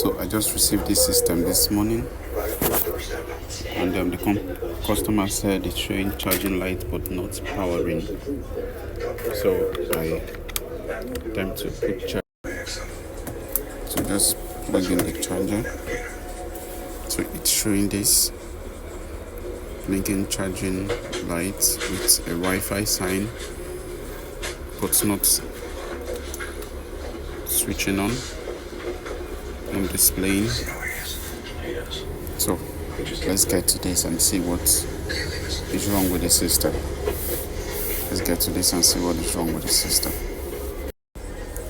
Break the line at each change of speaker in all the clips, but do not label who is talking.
So I just received this system this morning, and the customer said it's showing charging light but not powering. So I attempt to put charge. So just plug in the charger. So it's showing this blinking charging light with a Wi-Fi sign, but not switching on, not displaying. So let's get to this and see what is wrong with the system. Let's get to this and see what is wrong with the system.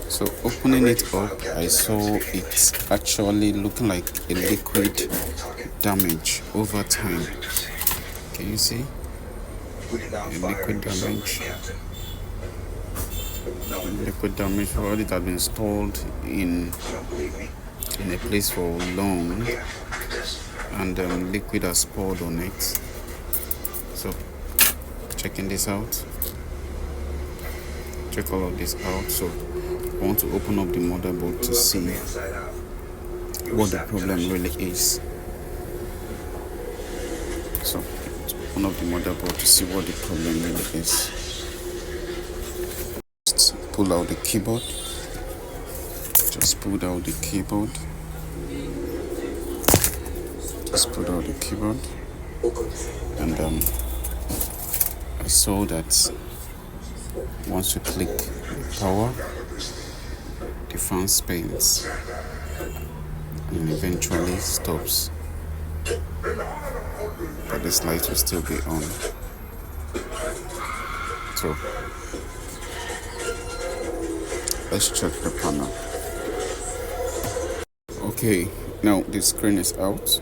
So opening it up, I saw it's actually looking like a liquid damage over time. Can you see? A liquid damage. Liquid damage for it had been stored in a place for long, and liquid has poured on it. So checking this out, check all of this out. So I want to open up the motherboard to see what the problem really is. So to open up the motherboard to see what the problem really is. Just pull out the keyboard. Just pulled out the keyboard. Just pulled out the keyboard, and I saw that once you click power, the fan spins and eventually stops, but this light will still be on. So let's check the panel. Okay, now the screen is out,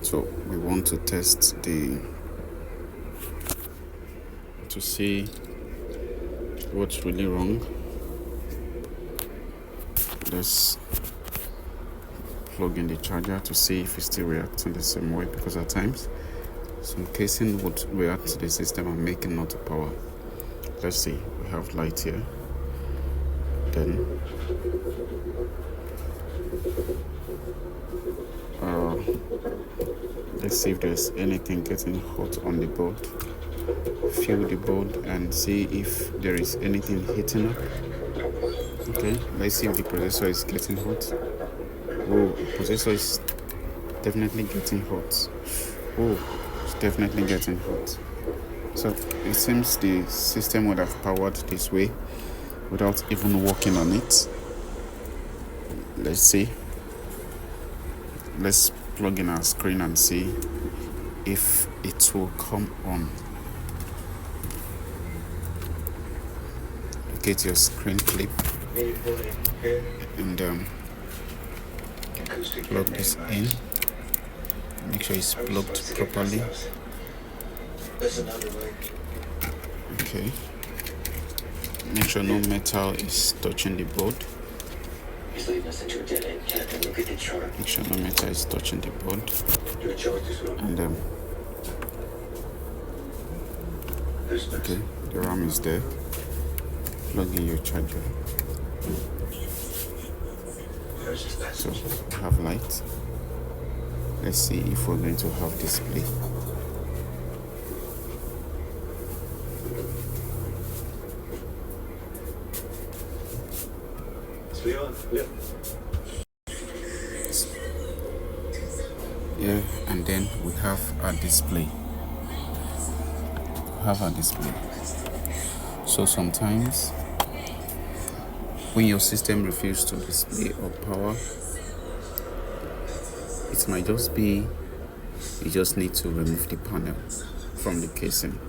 so we want to test to see what's really wrong. Let's plug in the charger to see if it's still reacting the same way, because at times some casing would react to the system and make it not to power. Let's see, we have light here. Then let's see if there's anything getting hot on the board. Feel the board and see if there is anything heating up. Okay, let's see if the processor is getting hot. Oh, the processor is definitely getting hot. Oh, it's definitely getting hot. So it seems the system would have powered this way without even working on it. Let's see. Let's plug in our screen and see if it will come on. Get your screen clip and plug this in. Make sure it's plugged properly. Okay. Make sure no metal is touching the board. Make sure no metal is touching the board. And okay, the RAM is there. Plug in your charger. So we have light. Let's see if we're going to have display. Yeah, and then we have a display. So sometimes when your system refuses to display or power, it might just be you just need to remove the panel from the casing.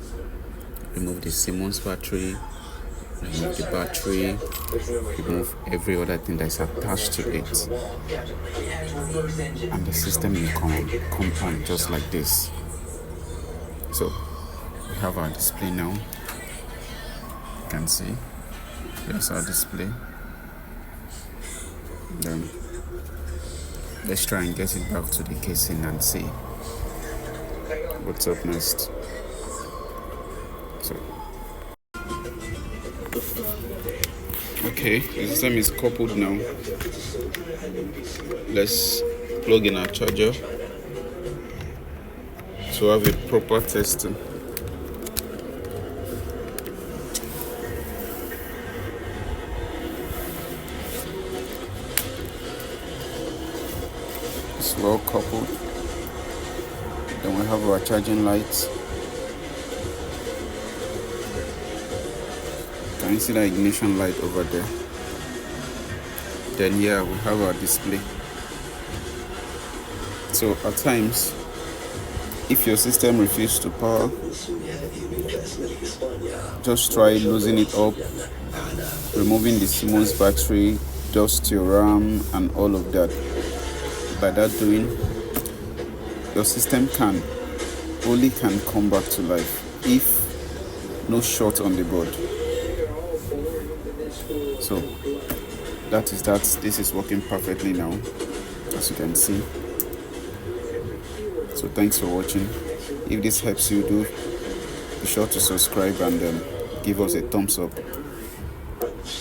Remove the Siemens battery, remove the battery, remove every other thing that is attached to it, and the system will come on just like this. So we have our display now. You can see here's our display. Then let's try and get it back to the casing and see what's up next. So Okay, the system is coupled now. Let's plug in our charger to have a proper testing. It's well coupled. Then we have our charging lights. Can you see the ignition light over there? Then here we have our display. So at times, if your system refuses to power, just try losing it up, removing the Siemens battery, dust your RAM and all of that. By that doing, your system can come back to life if no short on the board. So that is that. This is working perfectly now, as you can see. So thanks for watching. If this helps you, be sure to subscribe and give us a thumbs up.